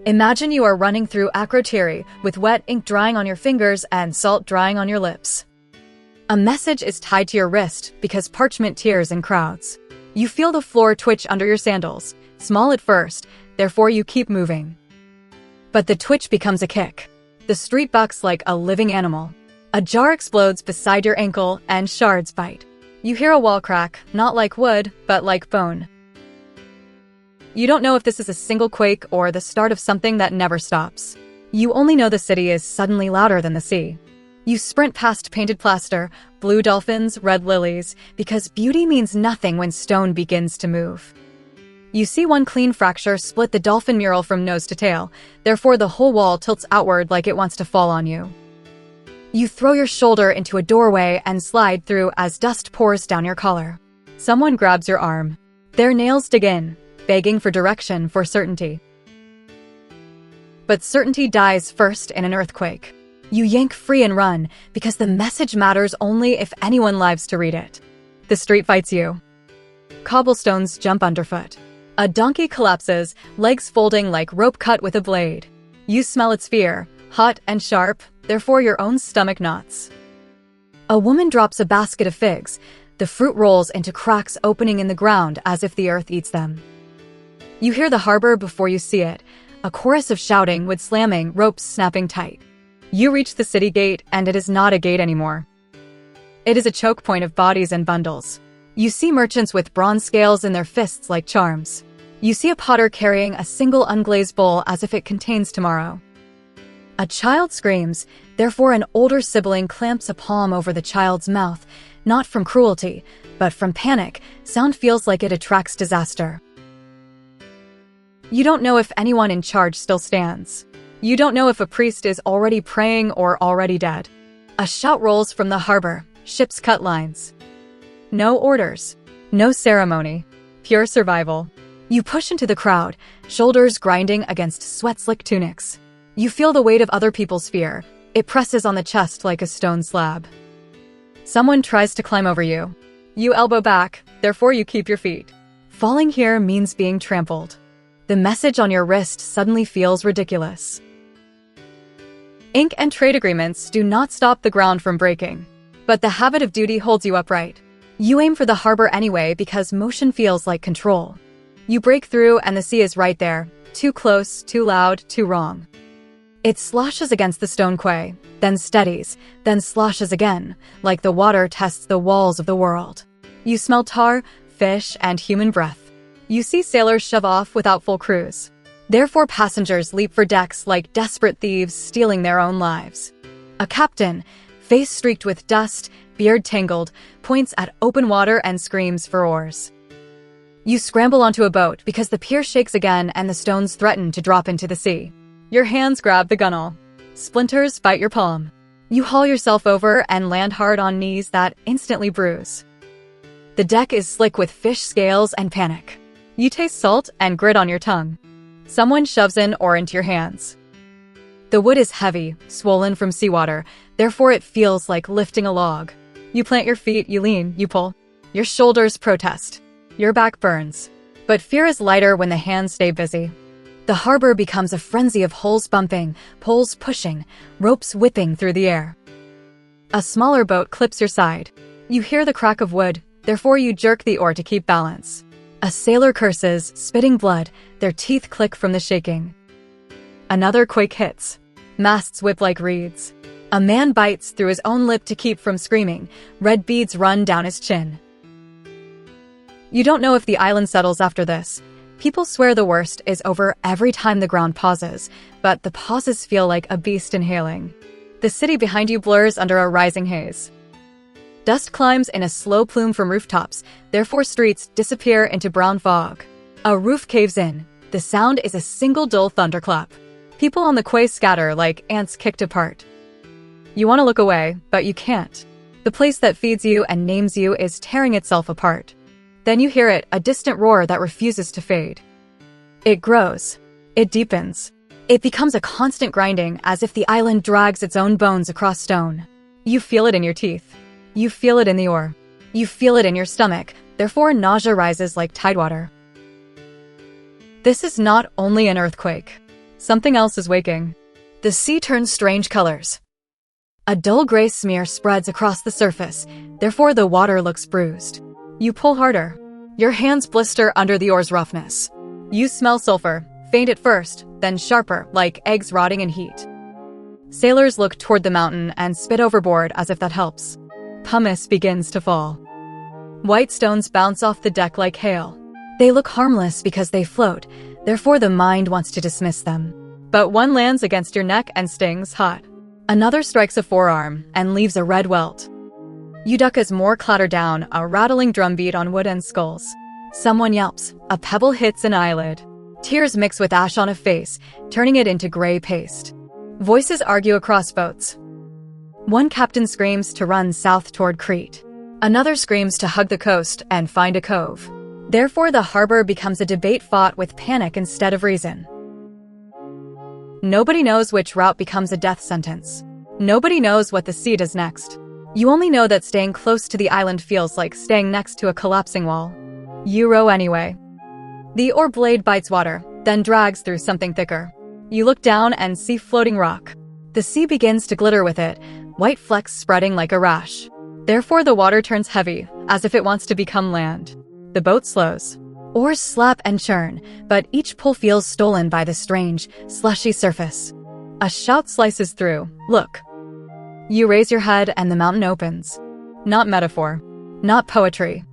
Imagine you are running through Akrotiri with wet ink drying on your fingers and salt drying on your lips. A message is tied to your wrist because parchment tears in crowds. You feel the floor twitch under your sandals, small at first, therefore you keep moving. But the twitch becomes a kick. The street bucks like a living animal. A jar explodes beside your ankle and shards bite. You hear a wall crack, not like wood, but like bone. You don't know if this is a single quake or the start of something that never stops. You only know the city is suddenly louder than the sea. You sprint past painted plaster, blue dolphins, red lilies, because beauty means nothing when stone begins to move. You see one clean fracture split the dolphin mural from nose to tail, therefore the whole wall tilts outward like it wants to fall on you. You throw your shoulder into a doorway and slide through as dust pours down your collar. Someone grabs your arm. Their nails dig in, begging for direction, for certainty. But certainty dies first in an earthquake. You yank free and run, because the message matters only if anyone lives to read it. The street fights you. Cobblestones jump underfoot. A donkey collapses, legs folding like rope cut with a blade. You smell its fear, hot and sharp, therefore your own stomach knots. A woman drops a basket of figs. The fruit rolls into cracks opening in the ground as if the earth eats them. You hear the harbor before you see it, a chorus of shouting with slamming, ropes snapping tight. You reach the city gate, and it is not a gate anymore. It is a choke point of bodies and bundles. You see merchants with bronze scales in their fists like charms. You see a potter carrying a single unglazed bowl as if it contains tomorrow. A child screams, therefore an older sibling clamps a palm over the child's mouth, not from cruelty, but from panic. Sound feels like it attracts disaster. You don't know if anyone in charge still stands. You don't know if a priest is already praying or already dead. A shout rolls from the harbor, ships cut lines. No orders, no ceremony, pure survival. You push into the crowd, shoulders grinding against sweat-slick tunics. You feel the weight of other people's fear. It presses on the chest like a stone slab. Someone tries to climb over you. You elbow back, therefore you keep your feet. Falling here means being trampled. The message on your wrist suddenly feels ridiculous. Ink and trade agreements do not stop the ground from breaking. But the habit of duty holds you upright. You aim for the harbor anyway because motion feels like control. You break through and the sea is right there. Too close, too loud, too wrong. It sloshes against the stone quay, then steadies, then sloshes again, like the water tests the walls of the world. You smell tar, fish, and human breath. You see sailors shove off without full crews. Therefore passengers leap for decks like desperate thieves stealing their own lives. A captain, face streaked with dust, beard tangled, points at open water and screams for oars. You scramble onto a boat because the pier shakes again and the stones threaten to drop into the sea. Your hands grab the gunwale. Splinters bite your palm. You haul yourself over and land hard on knees that instantly bruise. The deck is slick with fish scales and panic. You taste salt and grit on your tongue. Someone shoves in ore into your hands. The wood is heavy, swollen from seawater, therefore it feels like lifting a log. You plant your feet, you lean, you pull. Your shoulders protest. Your back burns. But fear is lighter when the hands stay busy. The harbor becomes a frenzy of hulls bumping, poles pushing, ropes whipping through the air. A smaller boat clips your side. You hear the crack of wood, therefore you jerk the oar to keep balance. A sailor curses, spitting blood, their teeth click from the shaking. Another quake hits. Masts whip like reeds. A man bites through his own lip to keep from screaming. Red beads run down his chin. You don't know if the island settles after this. People swear the worst is over every time the ground pauses, but the pauses feel like a beast inhaling. The city behind you blurs under a rising haze. Dust climbs in a slow plume from rooftops, therefore streets disappear into brown fog. A roof caves in. The sound is a single dull thunderclap. People on the quay scatter like ants kicked apart. You want to look away, but you can't. The place that feeds you and names you is tearing itself apart. Then you hear it, a distant roar that refuses to fade. It grows. It deepens. It becomes a constant grinding, as if the island drags its own bones across stone. You feel it in your teeth. You feel it in the ore. You feel it in your stomach, therefore nausea rises like tidewater. This is not only an earthquake. Something else is waking. The sea turns strange colors. A dull gray smear spreads across the surface, therefore the water looks bruised. You pull harder. Your hands blister under the oar's roughness. You smell sulfur, faint at first, then sharper, like eggs rotting in heat. Sailors look toward the mountain and spit overboard as if that helps. Pumice begins to fall. White stones bounce off the deck like hail. They look harmless because they float, therefore the mind wants to dismiss them. But one lands against your neck and stings hot. Another strikes a forearm and leaves a red welt. You duck as more clatter down, a rattling drumbeat on wood and skulls. Someone yelps, a pebble hits an eyelid. Tears mix with ash on a face, turning it into gray paste. Voices argue across boats. One captain screams to run south toward Crete. Another screams to hug the coast and find a cove. Therefore, the harbor becomes a debate fought with panic instead of reason. Nobody knows which route becomes a death sentence. Nobody knows what the sea does next. You only know that staying close to the island feels like staying next to a collapsing wall. You row anyway. The oar blade bites water, then drags through something thicker. You look down and see floating rock. The sea begins to glitter with it, white flecks spreading like a rash. Therefore, the water turns heavy, as if it wants to become land. The boat slows. Oars slap and churn, but each pull feels stolen by the strange, slushy surface. A shout slices through. Look. You raise your head and the mountain opens. Not metaphor. Not poetry.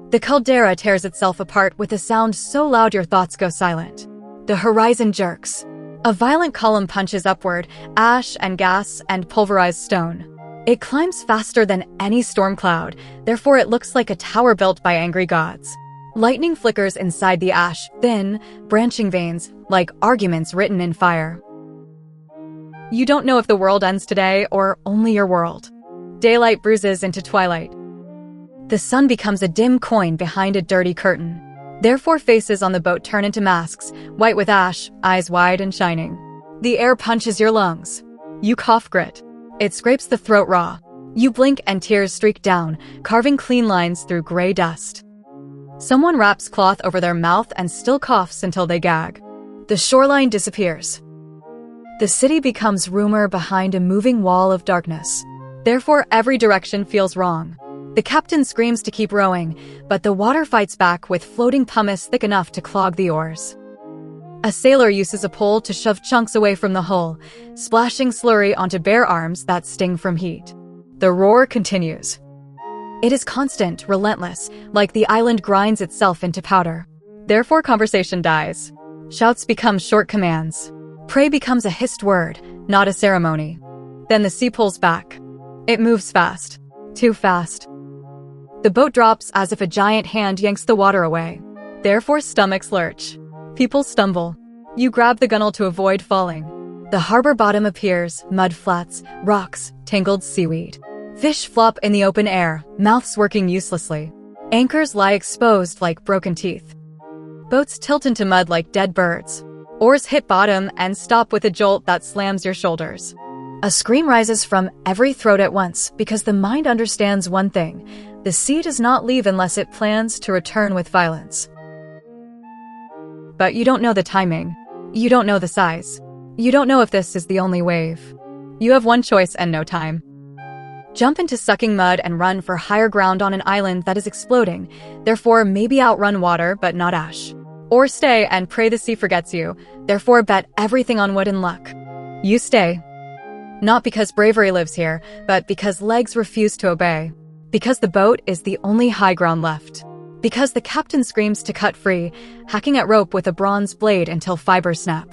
The caldera tears itself apart with a sound so loud your thoughts go silent. The horizon jerks. A violent column punches upward, ash and gas and pulverized stone. It climbs faster than any storm cloud, therefore it looks like a tower built by angry gods. Lightning flickers inside the ash, thin, branching veins, like arguments written in fire. You don't know if the world ends today or only your world. Daylight bruises into twilight. The sun becomes a dim coin behind a dirty curtain. Therefore faces on the boat turn into masks, white with ash, eyes wide and shining. The air punches your lungs. You cough grit. It scrapes the throat raw. You blink and tears streak down, carving clean lines through gray dust. Someone wraps cloth over their mouth and still coughs until they gag. The shoreline disappears. The city becomes rumor behind a moving wall of darkness. Therefore, every direction feels wrong. The captain screams to keep rowing, but the water fights back with floating pumice thick enough to clog the oars. A sailor uses a pole to shove chunks away from the hull, splashing slurry onto bare arms that sting from heat. The roar continues. It is constant, relentless, like the island grinds itself into powder. Therefore, conversation dies. Shouts become short commands. Pray becomes a hissed word, not a ceremony. Then the sea pulls back. It moves fast. Too fast. The boat drops as if a giant hand yanks the water away. Therefore, stomachs lurch. People stumble. You grab the gunwale to avoid falling. The harbor bottom appears, mud flats, rocks, tangled seaweed. Fish flop in the open air, mouths working uselessly. Anchors lie exposed like broken teeth. Boats tilt into mud like dead birds. Oars hit bottom and stop with a jolt that slams your shoulders. A scream rises from every throat at once because the mind understands one thing. The sea does not leave unless it plans to return with violence. But you don't know the timing. You don't know the size. You don't know if this is the only wave. You have one choice and no time. Jump into sucking mud and run for higher ground on an island that is exploding, therefore maybe outrun water but not ash. Or stay and pray the sea forgets you, therefore bet everything on wood and luck. You stay. Not because bravery lives here, but because legs refuse to obey. Because the boat is the only high ground left. Because the captain screams to cut free, hacking at rope with a bronze blade until fibers snap.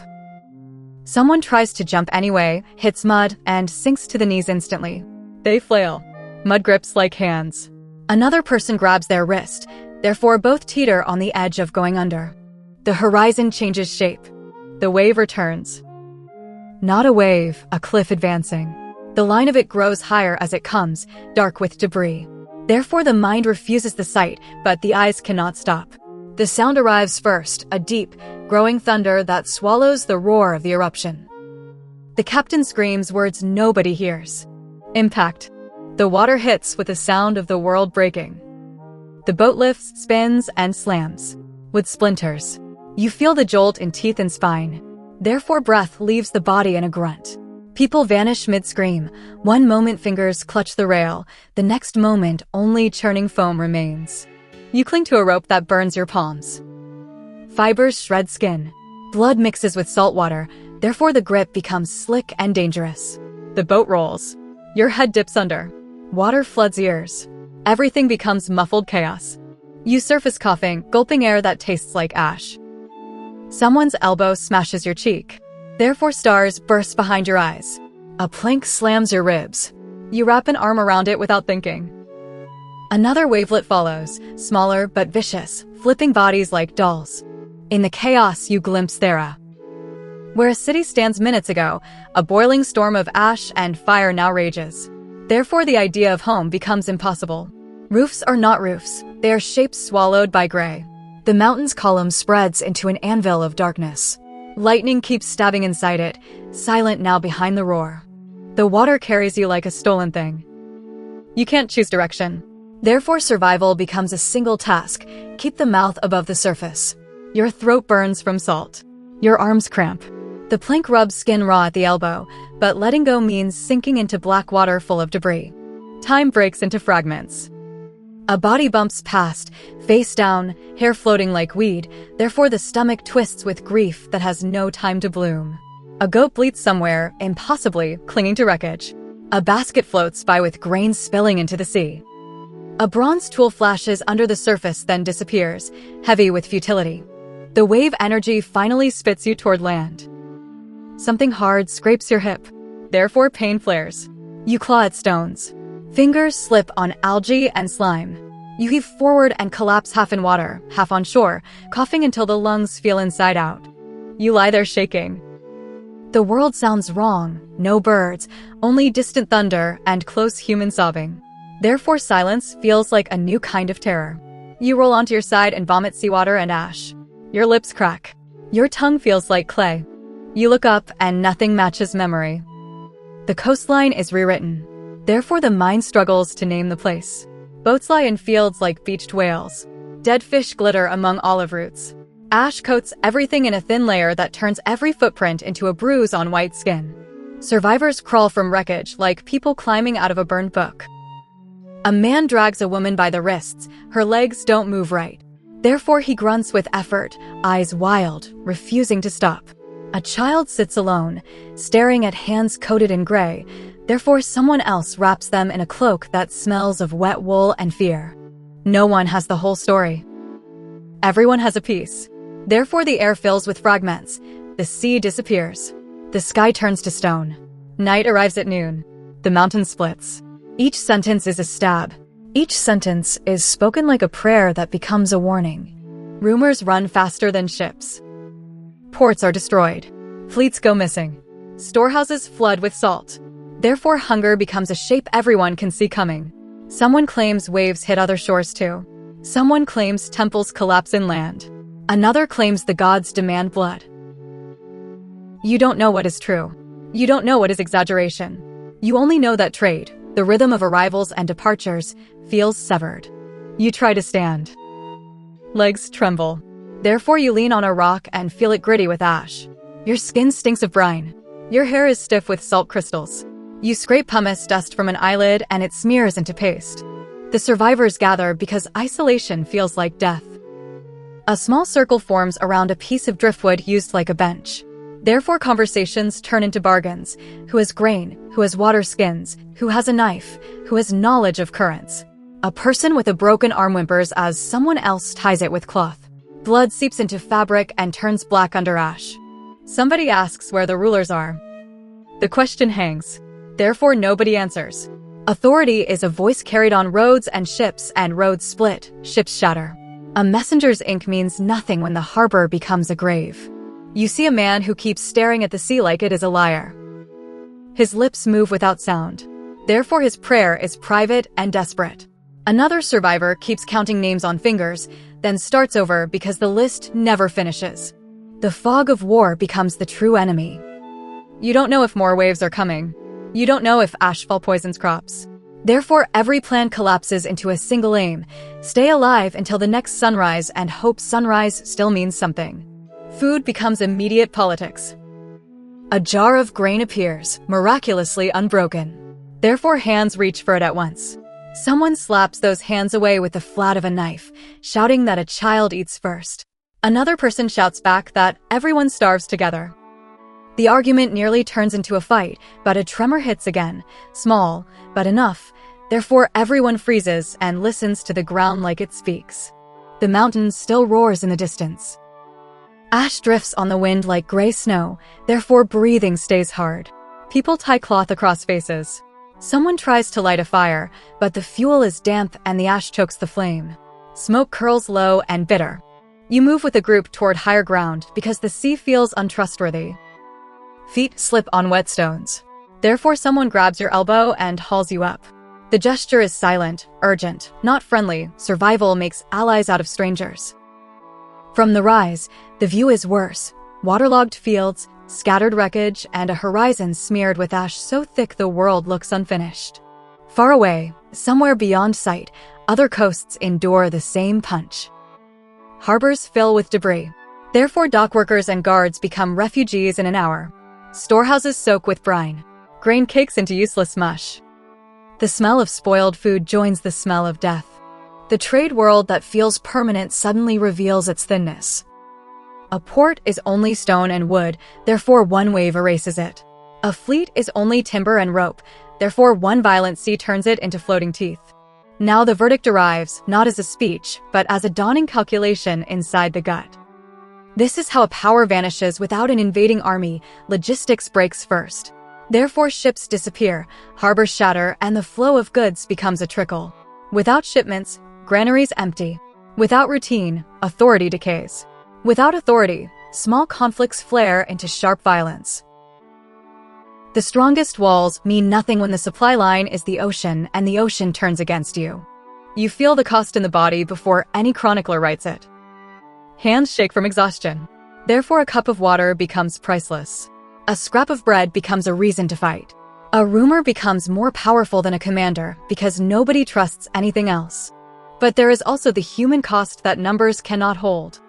Someone tries to jump anyway, hits mud, and sinks to the knees instantly. They flail. Mud grips like hands. Another person grabs their wrist, therefore both teeter on the edge of going under. The horizon changes shape. The wave returns. Not a wave, a cliff advancing. The line of it grows higher as it comes, dark with debris. Therefore the mind refuses the sight, but the eyes cannot stop. The sound arrives first, a deep, growing thunder that swallows the roar of the eruption. The captain screams words nobody hears. Impact. The water hits with the sound of the world breaking. The boat lifts, spins, and slams. With splinters. You feel the jolt in teeth and spine. Therefore breath leaves the body in a grunt. People vanish mid-scream. One moment fingers clutch the rail, the next moment only churning foam remains. You cling to a rope that burns your palms. Fibers shred skin. Blood mixes with salt water, therefore the grip becomes slick and dangerous. The boat rolls. Your head dips under. Water floods ears. Everything becomes muffled chaos. You surface coughing, gulping air that tastes like ash. Someone's elbow smashes your cheek. Therefore stars burst behind your eyes. A plank slams your ribs. You wrap an arm around it without thinking. Another wavelet follows, smaller but vicious, flipping bodies like dolls. In the chaos, you glimpse Thera. Where a city stands minutes ago, a boiling storm of ash and fire now rages. Therefore, the idea of home becomes impossible. Roofs are not roofs, they are shapes swallowed by gray. The mountain's column spreads into an anvil of darkness. Lightning keeps stabbing inside it, silent now behind the roar. The water carries you like a stolen thing. You can't choose direction. Therefore, survival becomes a single task. Keep the mouth above the surface. Your throat burns from salt. Your arms cramp. The plank rubs skin raw at the elbow, but letting go means sinking into black water full of debris. Time breaks into fragments. A body bumps past, face down, hair floating like weed, therefore the stomach twists with grief that has no time to bloom. A goat bleats somewhere, impossibly, clinging to wreckage. A basket floats by with grains spilling into the sea. A bronze tool flashes under the surface then disappears, heavy with futility. The wave energy finally spits you toward land. Something hard scrapes your hip. Therefore pain flares. You claw at stones. Fingers slip on algae and slime. You heave forward and collapse half in water, half on shore, coughing until the lungs feel inside out. You lie there shaking. The world sounds wrong. No birds, only distant thunder and close human sobbing. Therefore silence feels like a new kind of terror. You roll onto your side and vomit seawater and ash. Your lips crack. Your tongue feels like clay. You look up and nothing matches memory. The coastline is rewritten. Therefore the mind struggles to name the place. Boats lie in fields like beached whales. Dead fish glitter among olive roots. Ash coats everything in a thin layer that turns every footprint into a bruise on white skin. Survivors crawl from wreckage like people climbing out of a burned book. A man drags a woman by the wrists. Her legs don't move right. Therefore he grunts with effort, eyes wild, refusing to stop. A child sits alone, staring at hands coated in gray. Therefore someone else wraps them in a cloak that smells of wet wool and fear. No one has the whole story. Everyone has a piece. Therefore the air fills with fragments. The sea disappears. The sky turns to stone. Night arrives at noon. The mountain splits. Each sentence is a stab. Each sentence is spoken like a prayer that becomes a warning. Rumors run faster than ships. Ports are destroyed. Fleets go missing. Storehouses flood with salt. Therefore hunger becomes a shape everyone can see coming. Someone claims waves hit other shores too. Someone claims temples collapse inland. Another claims the gods demand blood. You don't know what is true. You don't know what is exaggeration. You only know that trade, the rhythm of arrivals and departures, feels severed. You try to stand. Legs tremble. Therefore you lean on a rock and feel it gritty with ash. Your skin stinks of brine. Your hair is stiff with salt crystals. You scrape pumice dust from an eyelid and it smears into paste. The survivors gather because isolation feels like death. A small circle forms around a piece of driftwood used like a bench. Therefore conversations turn into bargains. Who has grain? Who has water skins? Who has a knife? Who has knowledge of currents? A person with a broken arm whimpers as someone else ties it with cloth. Blood seeps into fabric and turns black under ash. Somebody asks where the rulers are. The question hangs. Therefore nobody answers. Authority is a voice carried on roads and roads split, ships shatter. A messenger's ink means nothing when the harbor becomes a grave. You see a man who keeps staring at the sea like it is a liar. His lips move without sound. Therefore his prayer is private and desperate. Another survivor keeps counting names on fingers, then starts over because the list never finishes. The fog of war becomes the true enemy. You don't know if more waves are coming. You don't know if ashfall poisons crops. Therefore every plan collapses into a single aim. Stay alive until the next sunrise and hope sunrise still means something. Food becomes immediate politics. A jar of grain appears, miraculously unbroken. Therefore hands reach for it at once. Someone slaps those hands away with the flat of a knife, shouting that a child eats first. Another person shouts back that everyone starves together. The argument nearly turns into a fight, but a tremor hits again, small, but enough. Therefore everyone freezes and listens to the ground like it speaks. The mountain still roars in the distance. Ash drifts on the wind like gray snow, therefore breathing stays hard. People tie cloth across faces. Someone tries to light a fire, but the fuel is damp and the ash chokes the flame. Smoke curls low and bitter. You move with a group toward higher ground because the sea feels untrustworthy. Feet slip on wet stones. Therefore someone grabs your elbow and hauls you up. The gesture is silent, urgent, not friendly. Survival makes allies out of strangers. From the rise, the view is worse. Waterlogged fields, scattered wreckage, and a horizon smeared with ash so thick the world looks unfinished. Far away, somewhere beyond sight, other coasts endure the same punch. Harbors fill with debris. Therefore dockworkers and guards become refugees in an hour. Storehouses soak with brine. Grain cakes into useless mush. The smell of spoiled food joins the smell of death. The trade world that feels permanent suddenly reveals its thinness. A port is only stone and wood, therefore one wave erases it. A fleet is only timber and rope, therefore one violent sea turns it into floating teeth. Now the verdict arrives, not as a speech, but as a dawning calculation inside the gut. This is how a power vanishes without an invading army. Logistics breaks first. Therefore ships disappear, harbors shatter, and the flow of goods becomes a trickle. Without shipments, granaries empty. Without routine, authority decays. Without authority, small conflicts flare into sharp violence. The strongest walls mean nothing when the supply line is the ocean and the ocean turns against you. You feel the cost in the body before any chronicler writes it. Hands shake from exhaustion. Therefore a cup of water becomes priceless. A scrap of bread becomes a reason to fight. A rumor becomes more powerful than a commander because nobody trusts anything else. But there is also the human cost that numbers cannot hold.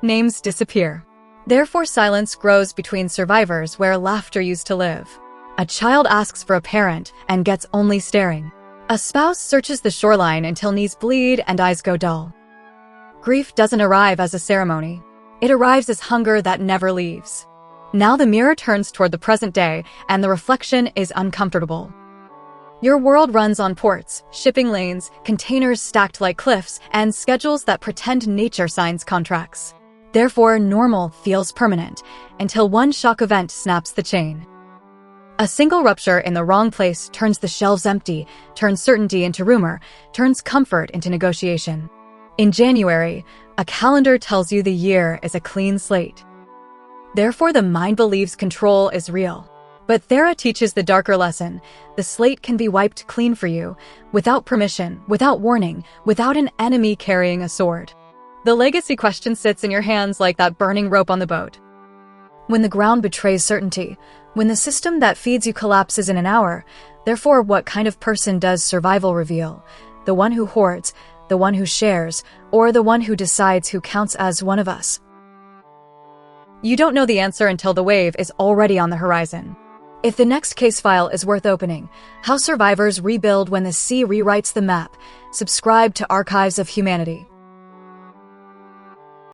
Names disappear. Therefore silence grows between survivors where laughter used to live. A child asks for a parent and gets only staring. A spouse searches the shoreline until knees bleed and eyes go dull. Grief doesn't arrive as a ceremony. It arrives as hunger that never leaves. Now the mirror turns toward the present day, and the reflection is uncomfortable. Your world runs on ports, shipping lanes, containers stacked like cliffs, and schedules that pretend nature signs contracts. Therefore, normal feels permanent, until one shock event snaps the chain. A single rupture in the wrong place turns the shelves empty, turns certainty into rumor, turns comfort into negotiation. In January, a calendar tells you the year is a clean slate. Therefore, the mind believes control is real. But Thera teaches the darker lesson. The slate can be wiped clean for you, without permission, without warning, without an enemy carrying a sword. The legacy question sits in your hands like that burning rope on the boat. When the ground betrays certainty, when the system that feeds you collapses in an hour, therefore what kind of person does survival reveal? The one who hoards, the one who shares, or the one who decides who counts as one of us? You don't know the answer until the wave is already on the horizon. If the next case file is worth opening, how survivors rebuild when the sea rewrites the map, subscribe to Archives of Humanity.